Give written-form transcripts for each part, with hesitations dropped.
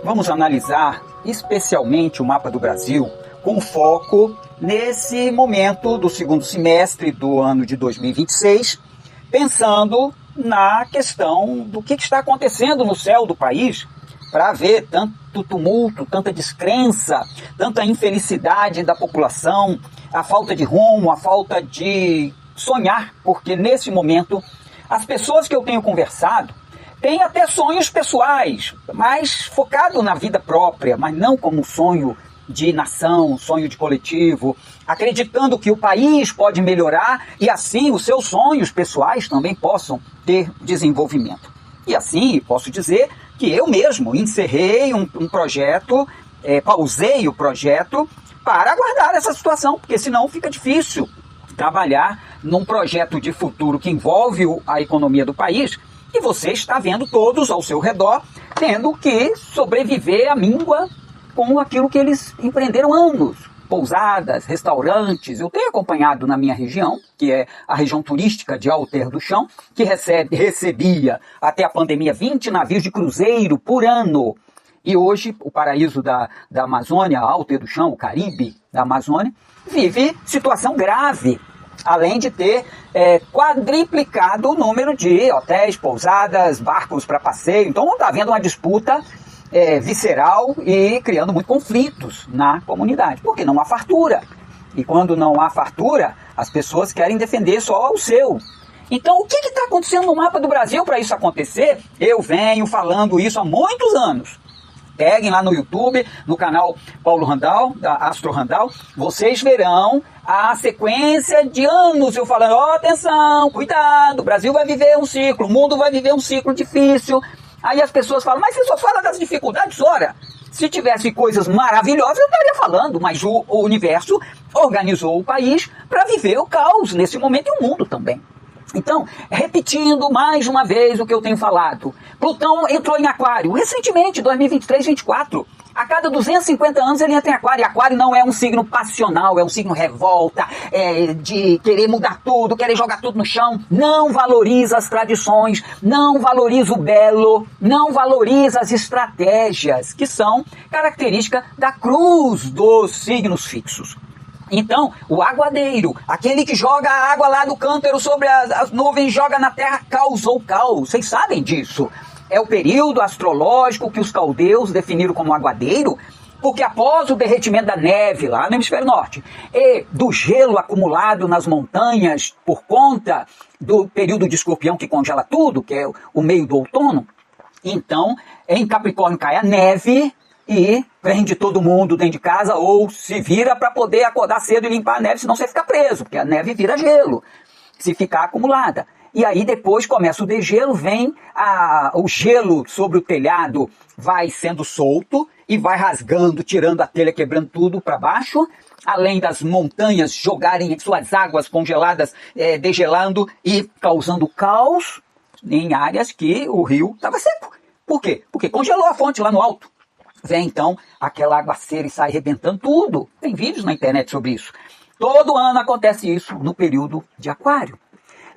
Vamos analisar especialmente o mapa do Brasil com foco nesse momento do segundo semestre do ano de 2026, pensando na questão do que está acontecendo no céu do país, para ver tanto tumulto, tanta descrença, tanta infelicidade da população, a falta de rumo, a falta de sonhar, porque nesse momento as pessoas que eu tenho conversado têm até sonhos pessoais, mais focado na vida própria, mas não como sonho de nação, sonho de coletivo, acreditando que o país pode melhorar e assim os seus sonhos pessoais também possam ter desenvolvimento. E assim posso dizer que eu mesmo encerrei um projeto, pausei o projeto para aguardar essa situação, porque senão fica difícil trabalhar num projeto de futuro que envolve a economia do país e você está vendo todos ao seu redor tendo que sobreviver à míngua com aquilo que eles empreenderam anos. Pousadas, restaurantes, eu tenho acompanhado na minha região, que é a região turística de Alter do Chão, que recebia até a pandemia 20 navios de cruzeiro por ano. E hoje o paraíso da Amazônia, Alter do Chão, o Caribe da Amazônia, vive situação grave, além de ter quadriplicado o número de hotéis, pousadas, barcos para passeio. Então está havendo uma disputa visceral e criando muitos conflitos na comunidade, porque não há fartura. E quando não há fartura, as pessoas querem defender só o seu. Então, o que está acontecendo no mapa do Brasil para isso acontecer? Eu venho falando isso há muitos anos. Peguem lá no YouTube, no canal Paulo Randal, da Astro Randal, vocês verão a sequência de anos eu falando, atenção, cuidado, o Brasil vai viver um ciclo, o mundo vai viver um ciclo difícil. Aí as pessoas falam, mas você só fala das dificuldades? Ora, se tivesse coisas maravilhosas, eu estaria falando, mas o universo organizou o país para viver o caos nesse momento e o mundo também. Então, repetindo mais uma vez o que eu tenho falado, Plutão entrou em Aquário recentemente, 2023, 2024. A cada 250 anos ele entra em Aquário. E Aquário não é um signo passional, é um signo revolta, de querer mudar tudo, querer jogar tudo no chão. Não valoriza as tradições, não valoriza o belo, não valoriza as estratégias, que são características da cruz dos signos fixos. Então, o aguadeiro, aquele que joga a água lá do cântaro sobre as nuvens, joga na terra, causou caos. Vocês sabem disso. É o período astrológico que os caldeus definiram como aguadeiro, porque após o derretimento da neve lá no hemisfério norte e do gelo acumulado nas montanhas por conta do período de Escorpião que congela tudo, que é o meio do outono, então em Capricórnio cai a neve e prende todo mundo dentro de casa ou se vira para poder acordar cedo e limpar a neve, senão você fica preso, porque a neve vira gelo, se ficar acumulada. E aí depois começa o degelo, vem o gelo sobre o telhado, vai sendo solto e vai rasgando, tirando a telha, quebrando tudo para baixo, além das montanhas jogarem suas águas congeladas, degelando e causando caos em áreas que o rio estava seco. Por quê? Porque congelou a fonte lá no alto. Vem então aquela aguaceira e sai arrebentando tudo. Tem vídeos na internet sobre isso. Todo ano acontece isso no período de Aquário.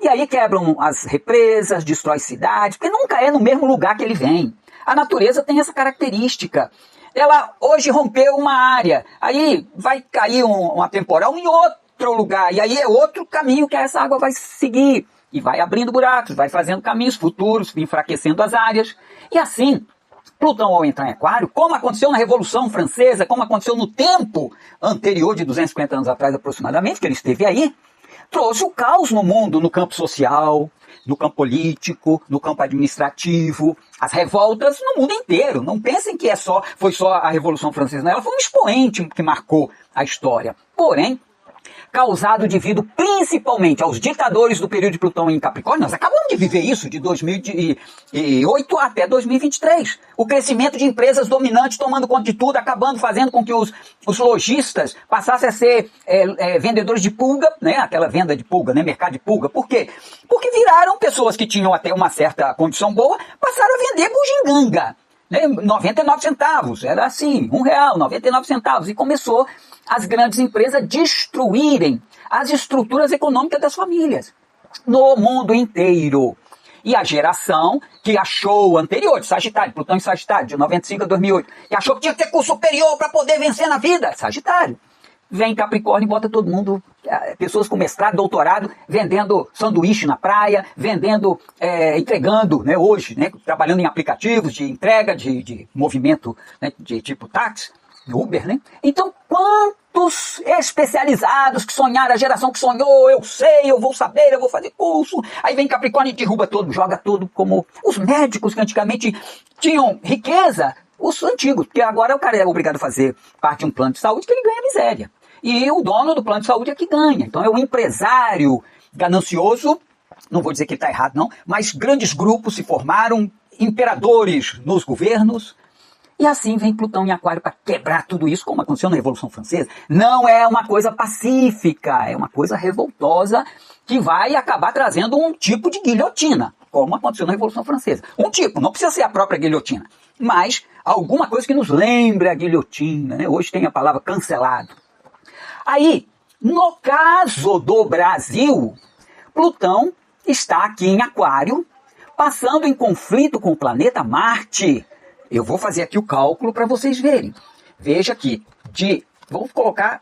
E aí quebram as represas, destrói cidades, porque nunca é no mesmo lugar que ele vem. A natureza tem essa característica. Ela hoje rompeu uma área, aí vai cair uma temporal em outro lugar, e aí é outro caminho que essa água vai seguir. E vai abrindo buracos, vai fazendo caminhos futuros, enfraquecendo as áreas. E assim, Plutão ao entrar em Aquário, como aconteceu na Revolução Francesa, como aconteceu no tempo anterior de 250 anos atrás aproximadamente, que ele esteve aí, trouxe o caos no mundo, no campo social, no campo político, no campo administrativo, as revoltas no mundo inteiro. Não pensem que foi só a Revolução Francesa, não. Ela foi um expoente que marcou a história. Porém, causado devido principalmente aos ditadores do período de Plutão em Capricórnio. Nós acabamos de viver isso de 2008 até 2023. O crescimento de empresas dominantes tomando conta de tudo, acabando, fazendo com que os lojistas passassem a ser vendedores de pulga, né? Aquela venda de pulga, né? Mercado de pulga. Por quê? Porque viraram pessoas que tinham até uma certa condição boa, passaram a vender bugiganga. 99 centavos, era assim, R$1, 99 centavos, e começou as grandes empresas destruírem as estruturas econômicas das famílias no mundo inteiro. E a geração que achou o anterior, de Sagitário, Plutão em Sagitário, de 95 a 2008, que achou que tinha que ter curso superior para poder vencer na vida, Sagitário. Vem Capricórnio e bota todo mundo, pessoas com mestrado, doutorado, vendendo sanduíche na praia, vendendo, entregando, né, hoje, né, trabalhando em aplicativos de entrega, de movimento, né, de tipo táxi, Uber, né? Então, quantos especializados que sonharam, a geração que sonhou, eu sei, eu vou saber, eu vou fazer curso, aí vem Capricórnio e derruba todo, joga todo, como os médicos que antigamente tinham riqueza, os antigos, porque agora o cara é obrigado a fazer parte de um plano de saúde que ele ganha miséria. E o dono do plano de saúde é que ganha. Então é o empresário ganancioso, não vou dizer que ele está errado não, mas grandes grupos se formaram, imperadores nos governos, e assim vem Plutão em Aquário para quebrar tudo isso, como aconteceu na Revolução Francesa. Não é uma coisa pacífica, é uma coisa revoltosa que vai acabar trazendo um tipo de guilhotina, como aconteceu na Revolução Francesa. Um tipo, não precisa ser a própria guilhotina, mas alguma coisa que nos lembre a guilhotina, né? Hoje tem a palavra cancelado. Aí, no caso do Brasil, Plutão está aqui em Aquário, passando em conflito com o planeta Marte. Eu vou fazer aqui o cálculo para vocês verem. Veja aqui, vamos colocar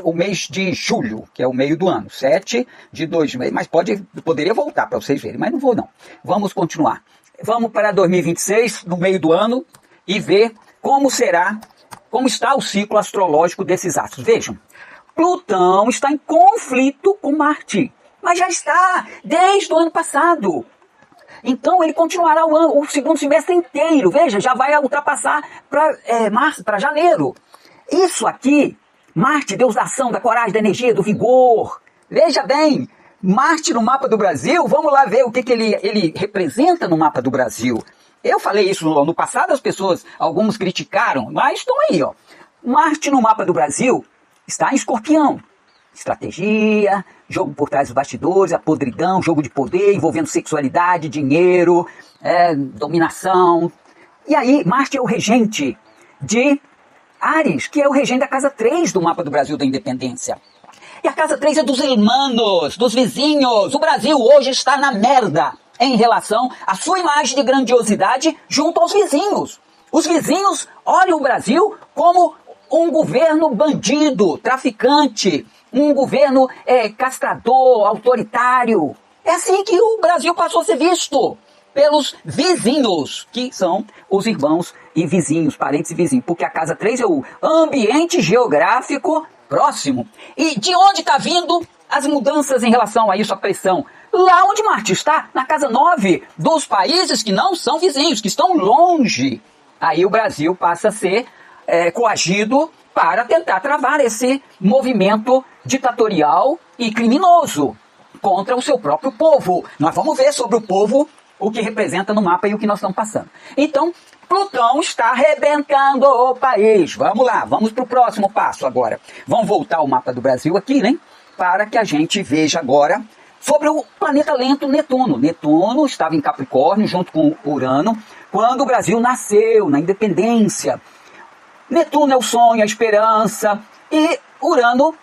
o mês de julho, que é o meio do ano, 7 de 2 meses, mas poderia voltar para vocês verem, mas não vou não. Vamos continuar. Vamos para 2026, no meio do ano, e ver como está o ciclo astrológico desses astros. Vejam, Plutão está em conflito com Marte, mas já está desde o ano passado. Então ele continuará o segundo semestre inteiro. Veja, já vai ultrapassar para janeiro. Isso aqui, Marte, deus da ação, da coragem, da energia, do vigor. Veja bem, Marte no mapa do Brasil, vamos lá ver o que ele representa no mapa do Brasil. Eu falei isso no passado, as pessoas, alguns criticaram, mas estão aí, ó. Marte no mapa do Brasil está em Escorpião. Estratégia, jogo por trás dos bastidores, a podridão, jogo de poder, envolvendo sexualidade, dinheiro, dominação. E aí, Marte é o regente de Áries, que é o regente da casa 3 do mapa do Brasil da independência. E a casa 3 é dos irmãos, dos vizinhos. O Brasil hoje está na merda em relação à sua imagem de grandiosidade junto aos vizinhos. Os vizinhos olham o Brasil como um governo bandido, traficante, um governo castrador, autoritário. É assim que o Brasil passou a ser visto pelos vizinhos, que são os irmãos e vizinhos, parentes e vizinhos, porque a casa 3 é o ambiente geográfico próximo. E de onde está vindo as mudanças em relação a isso, a pressão? Lá onde Marte está, na casa 9 dos países que não são vizinhos, que estão longe. Aí o Brasil passa a ser coagido para tentar travar esse movimento ditatorial e criminoso contra o seu próprio povo. Nós vamos ver sobre o povo o que representa no mapa e o que nós estamos passando. Então, Plutão está arrebentando o país. Vamos lá, vamos para o próximo passo agora. Vamos voltar ao mapa do Brasil aqui, né? Para que a gente veja agora sobre o planeta lento Netuno. Netuno estava em Capricórnio junto com Urano quando o Brasil nasceu, na independência. Netuno é o sonho, a esperança, e Urano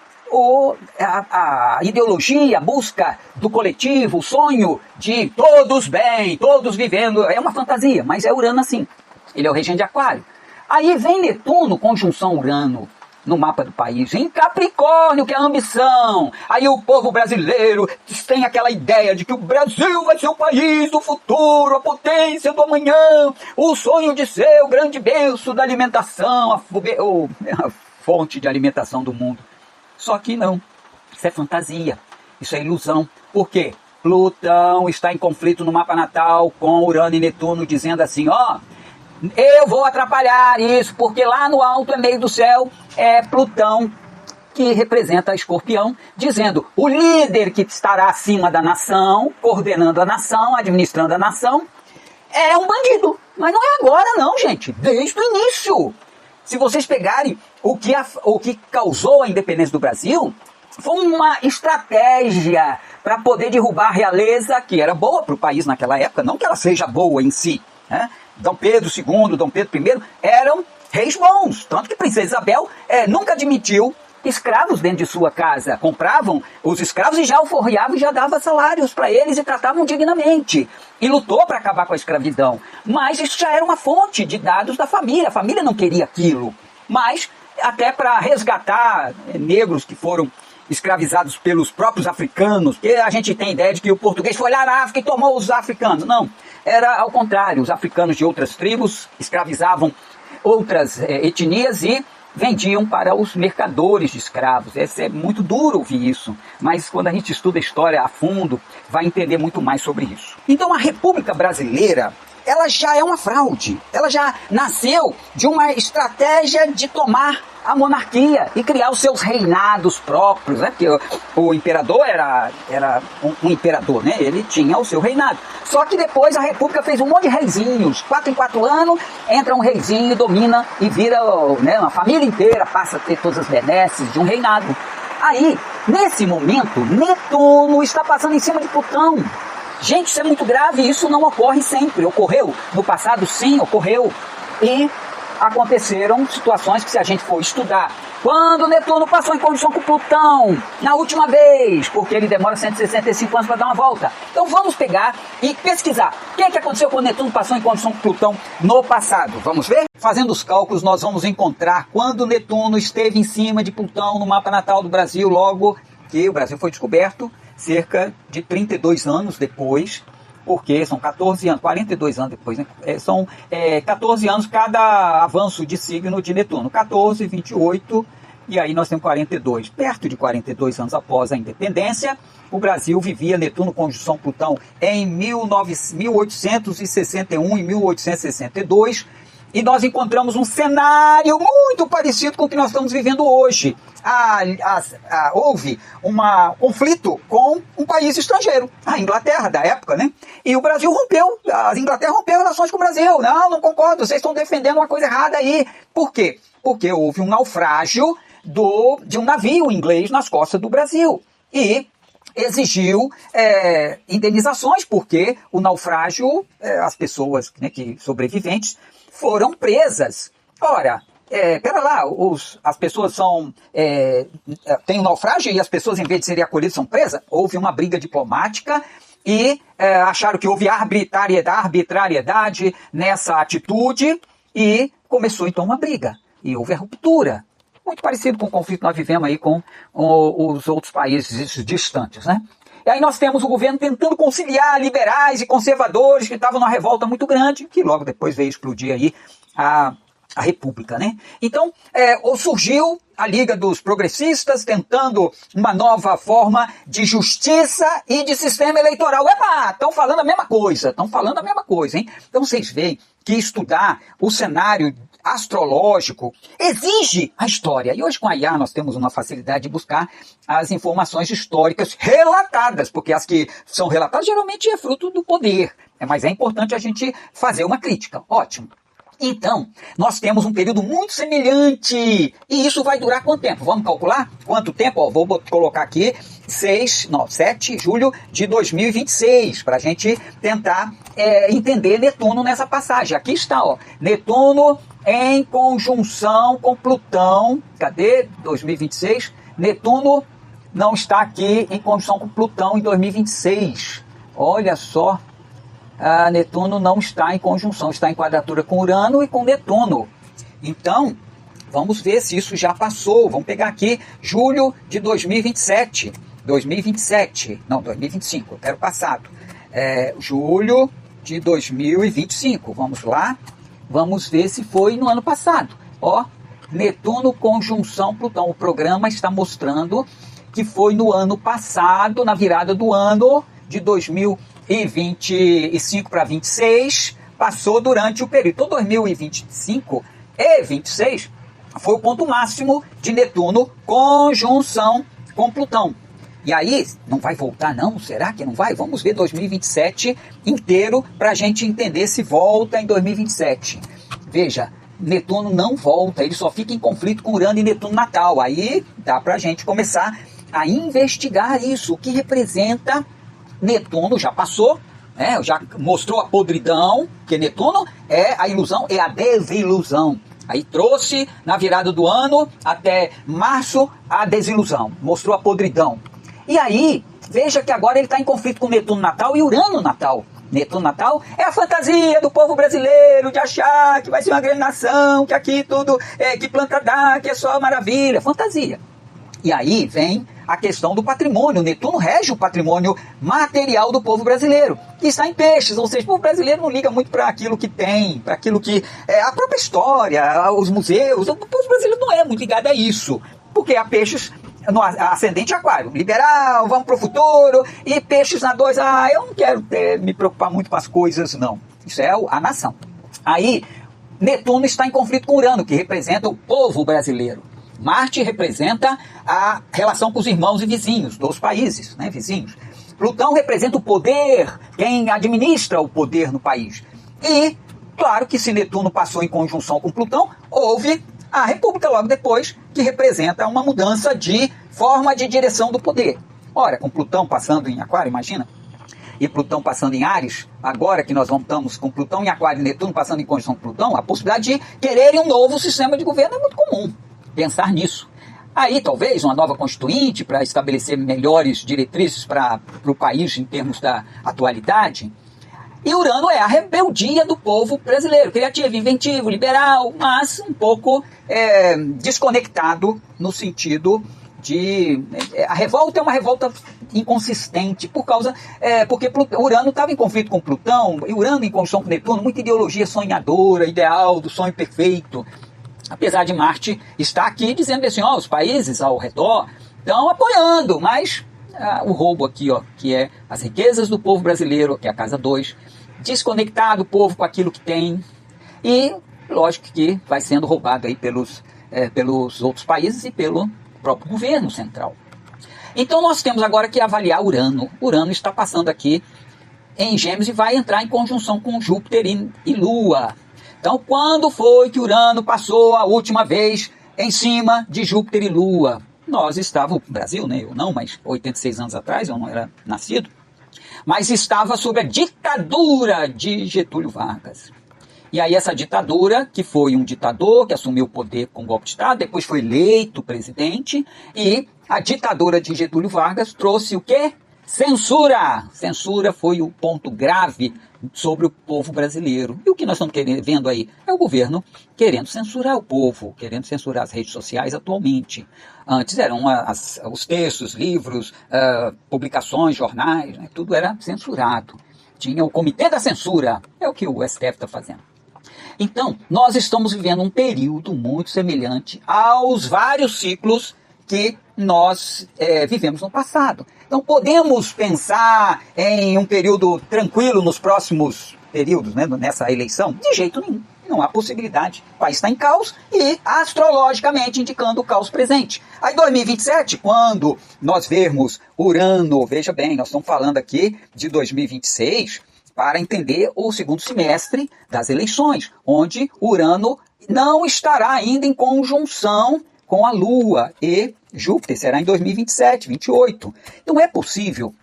a ideologia, a busca do coletivo, o sonho de todos bem, todos vivendo. É uma fantasia, mas é Urano assim. Ele é o regente de Aquário. Aí vem Netuno, conjunção Urano, no mapa do país, em Capricórnio, que é a ambição. Aí o povo brasileiro tem aquela ideia de que o Brasil vai ser o país do futuro, a potência do amanhã, o sonho de ser o grande berço da alimentação, a fonte de alimentação do mundo. Só que não, isso é fantasia, isso é ilusão. Por quê? Plutão está em conflito no mapa natal com Urano e Netuno, dizendo assim, ó, eu vou atrapalhar isso, porque lá no alto, meio do céu, é Plutão, que representa Escorpião, dizendo, o líder que estará acima da nação, coordenando a nação, administrando a nação, é um bandido. Mas não é agora não, gente, desde o início. Se vocês pegarem o que causou a independência do Brasil, foi uma estratégia para poder derrubar a realeza, que era boa para o país naquela época, não que ela seja boa em si, né? Dom Pedro II, Dom Pedro I eram reis bons, tanto que Princesa Isabel nunca admitiu escravos dentro de sua casa. Compravam os escravos e já alforriavam e já dava salários para eles e tratavam dignamente. E lutou para acabar com a escravidão. Mas isso já era uma fonte de dados da família. A família não queria aquilo. Mas até para resgatar negros que foram escravizados pelos próprios africanos, porque a gente tem ideia de que o português foi lá na África e tomou os africanos. Não, era ao contrário. Os africanos de outras tribos escravizavam outras etnias e vendiam para os mercadores de escravos. É muito duro ouvir isso, mas quando a gente estuda a história a fundo, vai entender muito mais sobre isso. Então a República Brasileira, ela já é uma fraude. Ela já nasceu de uma estratégia de tomar a monarquia e criar os seus reinados próprios, né? Porque o imperador era um imperador, né? Ele tinha o seu reinado. Só que depois a República fez um monte de reizinhos. 4 em 4 anos entra um reizinho, domina e vira, né, uma família inteira, passa a ter todas as benesses de um reinado. Aí, nesse momento, Netuno está passando em cima de Plutão. Gente, isso é muito grave, isso não ocorre sempre. Ocorreu no passado, sim, ocorreu. E aconteceram situações que, se a gente for estudar, quando Netuno passou em conjunção com Plutão, na última vez, porque ele demora 165 anos para dar uma volta. Então vamos pegar e pesquisar o que aconteceu quando Netuno passou em conjunção com Plutão no passado. Vamos ver? Fazendo os cálculos, nós vamos encontrar quando Netuno esteve em cima de Plutão no mapa natal do Brasil, logo que o Brasil foi descoberto, cerca de 32 anos depois, porque são 14 anos, 42 anos depois, né? São 14 anos cada avanço de signo de Netuno, 14, 28, e aí nós temos 42. Perto de 42 anos após a independência, o Brasil vivia Netuno conjunção Plutão em 1861 e 1862, e nós encontramos um cenário muito parecido com o que nós estamos vivendo hoje. Houve um conflito com um país estrangeiro, a Inglaterra da época, né? E o Brasil a Inglaterra rompeu relações com o Brasil. Não concordo, vocês estão defendendo uma coisa errada aí. Por quê? Porque houve um naufrágio de um navio inglês nas costas do Brasil. E exigiu indenizações, porque o naufrágio, as pessoas, né, sobreviventes, foram presas. Ora, pera lá, as pessoas tem um naufrágio e as pessoas, em vez de serem acolhidas, são presas? Houve uma briga diplomática e acharam que houve arbitrariedade nessa atitude e começou então uma briga. E houve a ruptura. Muito parecido com o conflito que nós vivemos aí com os outros países distantes, né? E aí nós temos o governo tentando conciliar liberais e conservadores que estavam numa revolta muito grande, que logo depois veio explodir aí a República, né? Então, surgiu a Liga dos Progressistas tentando uma nova forma de justiça e de sistema eleitoral. Estão falando a mesma coisa, hein? Então vocês veem que estudar o cenário astrológico exige a história. E hoje com a IA nós temos uma facilidade de buscar as informações históricas relatadas, porque as que são relatadas geralmente é fruto do poder. Mas é importante a gente fazer uma crítica. Ótimo. Então, nós temos um período muito semelhante. E isso vai durar quanto tempo? Vamos calcular? Quanto tempo? Vou colocar aqui 7 de julho de 2026, para a gente tentar entender Netuno nessa passagem. Aqui está, Netuno em conjunção com Plutão. Cadê? 2026. Netuno não está aqui em conjunção com Plutão em 2026. Olha só. Netuno não está em conjunção, está em quadratura com Urano e com Netuno. Então, vamos ver se isso já passou. Vamos pegar aqui julho de 2027. 2025, eu quero passado. Julho de 2025, vamos lá. Vamos ver se foi no ano passado. Netuno conjunção Plutão. O programa está mostrando que foi no ano passado, na virada do ano de 2025 para 26, passou durante o período. Então 2025 e 26 foi o ponto máximo de Netuno conjunção com Plutão. E aí, não vai voltar não? Será que não vai? Vamos ver 2027 inteiro para a gente entender se volta em 2027. Veja, Netuno não volta, ele só fica em conflito com Urano e Netuno natal. Aí dá para a gente começar a investigar isso, o que representa Netuno. Já passou, já mostrou a podridão, porque Netuno é a ilusão, é a desilusão. Aí trouxe na virada do ano até março a desilusão, mostrou a podridão. E aí, veja que agora ele está em conflito com Netuno natal e Urano natal. Netuno natal é a fantasia do povo brasileiro de achar que vai ser uma grande nação, que aqui tudo, que planta dá, que é só maravilha, fantasia. E aí vem a questão do patrimônio. Netuno rege o patrimônio material do povo brasileiro, que está em peixes, ou seja, o povo brasileiro não liga muito para aquilo que tem, para aquilo que é a própria história, os museus. O povo brasileiro não é muito ligado a isso, porque há peixes no ascendente aquário, liberal, vamos para o futuro, e peixes na 2, eu não quero me preocupar muito com as coisas, não. Isso é a nação. Aí, Netuno está em conflito com Urano, que representa o povo brasileiro. Marte representa a relação com os irmãos e vizinhos dos países, né, vizinhos. Plutão representa o poder, quem administra o poder no país. E, claro que se Netuno passou em conjunção com Plutão, houve a República logo depois, que representa uma mudança de forma de direção do poder. Ora, com Plutão passando em Aquário, imagina, e Plutão passando em Áries, agora que nós estamos com Plutão em Aquário e Netuno passando em conjunção com Plutão, a possibilidade de quererem um novo sistema de governo é muito comum. Pensar nisso. Aí talvez uma nova constituinte para estabelecer melhores diretrizes para o país em termos da atualidade. E Urano é a rebeldia do povo brasileiro, criativo, inventivo, liberal, mas um pouco desconectado no sentido de... A revolta é uma revolta inconsistente, porque Urano estava em conflito com Plutão, e Urano em conjunção com Netuno, muita ideologia sonhadora, ideal do sonho perfeito. Apesar de Marte estar aqui dizendo assim, os países ao redor estão apoiando, mas o roubo aqui, que é as riquezas do povo brasileiro, que é a casa 2, desconectado o povo com aquilo que tem, e lógico que vai sendo roubado aí pelos outros países e pelo próprio governo central. Então nós temos agora que avaliar Urano. Urano está passando aqui em Gêmeos e vai entrar em conjunção com Júpiter e Lua. Então, quando foi que Urano passou a última vez em cima de Júpiter e Lua? Nós estávamos, o Brasil, né? Eu não, mas 86 anos atrás, eu não era nascido, mas estava sob a ditadura de Getúlio Vargas. E aí essa ditadura, que foi um ditador que assumiu o poder com golpe de Estado, depois foi eleito presidente, e a ditadura de Getúlio Vargas trouxe o quê? Censura! Censura foi o ponto grave sobre o povo brasileiro. E o que nós estamos vendo aí é o governo querendo censurar o povo, querendo censurar as redes sociais atualmente. Antes eram os textos, livros, publicações, jornais, né? Tudo era censurado. Tinha o Comitê da Censura, é o que o STF está fazendo. Então, nós estamos vivendo um período muito semelhante aos vários ciclos que nós vivemos no passado. Então podemos pensar em um período tranquilo nos próximos períodos, né, nessa eleição? De jeito nenhum. Não há possibilidade. O país está em caos e astrologicamente indicando o caos presente. Aí 2027, quando nós vermos Urano, veja bem, nós estamos falando aqui de 2026 para entender o segundo semestre das eleições, onde Urano não estará ainda em conjunção com a Lua e Júpiter, será em 2027, 2028. Então é possível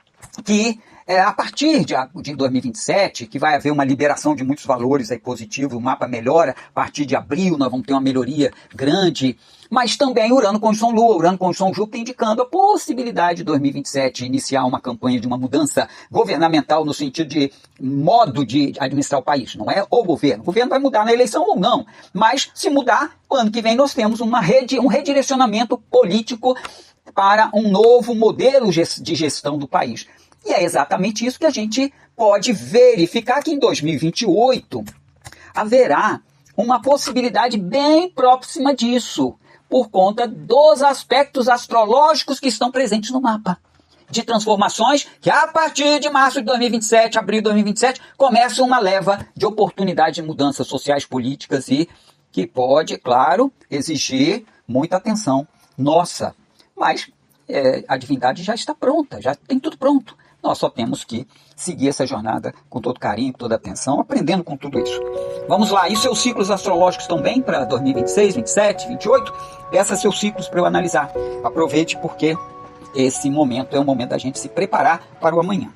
que a partir de 2027, que vai haver uma liberação de muitos valores aí positivos, o mapa melhora, a partir de abril nós vamos ter uma melhoria grande, mas também Urano conjunção Lua, Urano conjunção Júpiter, indicando a possibilidade de 2027 iniciar uma campanha de uma mudança governamental no sentido de modo de administrar o país, não é o governo. O governo vai mudar na eleição ou não, mas se mudar, o ano que vem nós temos um redirecionamento político para um novo modelo de gestão do país. E é exatamente isso que a gente pode verificar que em 2028 haverá uma possibilidade bem próxima disso, por conta dos aspectos astrológicos que estão presentes no mapa. De transformações que a partir de março de 2027, abril de 2027, começa uma leva de oportunidades de mudanças sociais, políticas e que pode, claro, exigir muita atenção nossa. Mas a divindade já está pronta, já tem tudo pronto. Nós só temos que seguir essa jornada com todo carinho, com toda atenção, aprendendo com tudo isso. Vamos lá, e seus ciclos astrológicos estão bem para 2026, 27, 28? Peça seus ciclos para eu analisar. Aproveite porque esse momento é o momento da gente se preparar para o amanhã.